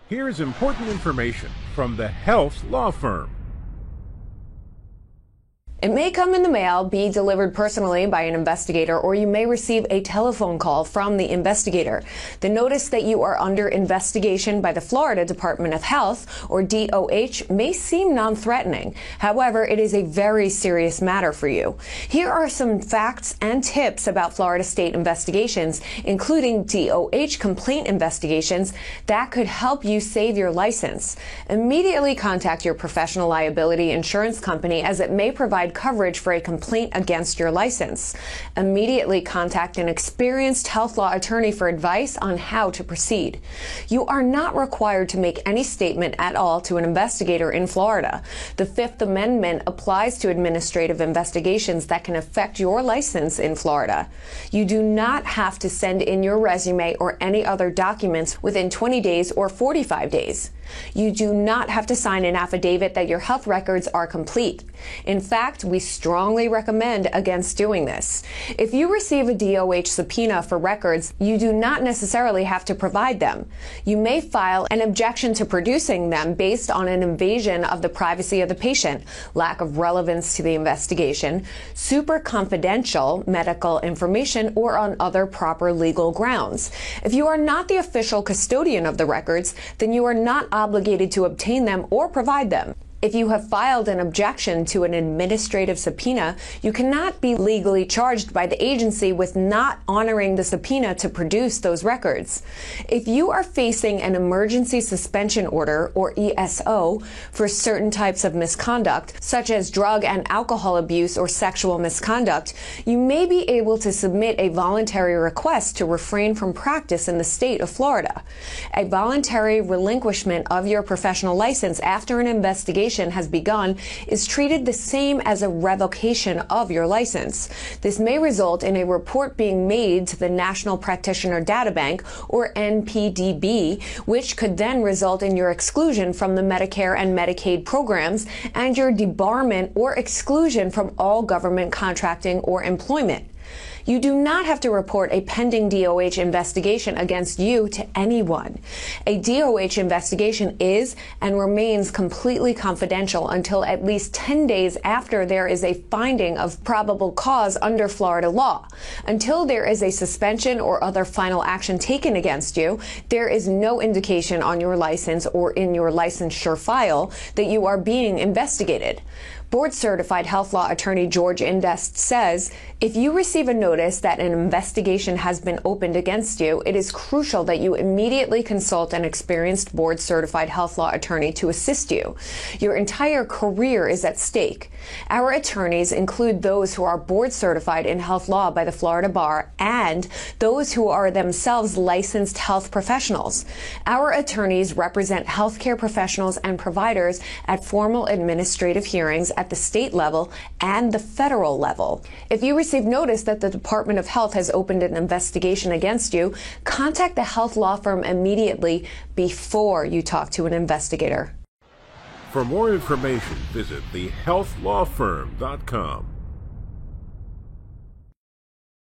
Here's important information from the Health Law Firm. It may come in the mail, be delivered personally by an investigator, or you may receive a telephone call from the investigator. The notice that you are under investigation by the Florida Department of Health, or DOH, may seem non-threatening. However, it is a very serious matter for you. Here are some facts and tips about Florida state investigations, including DOH complaint investigations, that could help you save your license. Immediately contact your professional liability insurance company, as it may provide coverage for a complaint against your license. Immediately contact an experienced health law attorney for advice on how to proceed. You are not required to make any statement at all to an investigator in Florida. The Fifth Amendment applies to administrative investigations that can affect your license in Florida. You do not have to send in your resume or any other documents within 20 days or 45 days. You do not have to sign an affidavit that your health records are complete. In fact, we strongly recommend against doing this. If you receive a DOH subpoena for records, you do not necessarily have to provide them. You may file an objection to producing them based on an invasion of the privacy of the patient, lack of relevance to the investigation, super confidential medical information, or on other proper legal grounds. If you are not the official custodian of the records, then you are not obligated to obtain them or provide them. If you have filed an objection to an administrative subpoena, you cannot be legally charged by the agency with not honoring the subpoena to produce those records. If you are facing an emergency suspension order, or ESO, for certain types of misconduct, such as drug and alcohol abuse or sexual misconduct, you may be able to submit a voluntary request to refrain from practice in the state of Florida. A voluntary relinquishment of your professional license after an investigation has begun is treated the same as a revocation of your license. This may result in a report being made to the National Practitioner Data Bank, or NPDB, which could then result in your exclusion from the Medicare and Medicaid programs and your debarment or exclusion from all government contracting or employment. You do not have to report a pending DOH investigation against you to anyone. A DOH investigation is and remains completely confidential until at least 10 days after there is a finding of probable cause under Florida law. Until there is a suspension or other final action taken against you, there is no indication on your license or in your licensure file that you are being investigated. Board-certified health law attorney George Indest says, if you receive a notice that an investigation has been opened against you, it is crucial that you immediately consult an experienced board-certified health law attorney to assist you. Your entire career is at stake. Our attorneys include those who are board-certified in health law by the Florida Bar and those who are themselves licensed health professionals. Our attorneys represent healthcare professionals and providers at formal administrative hearings at the state level and the federal level. If you receive notice that the Department of Health has opened an investigation against you, contact the health law firm immediately before you talk to an investigator. For more information, visit thehealthlawfirm.com.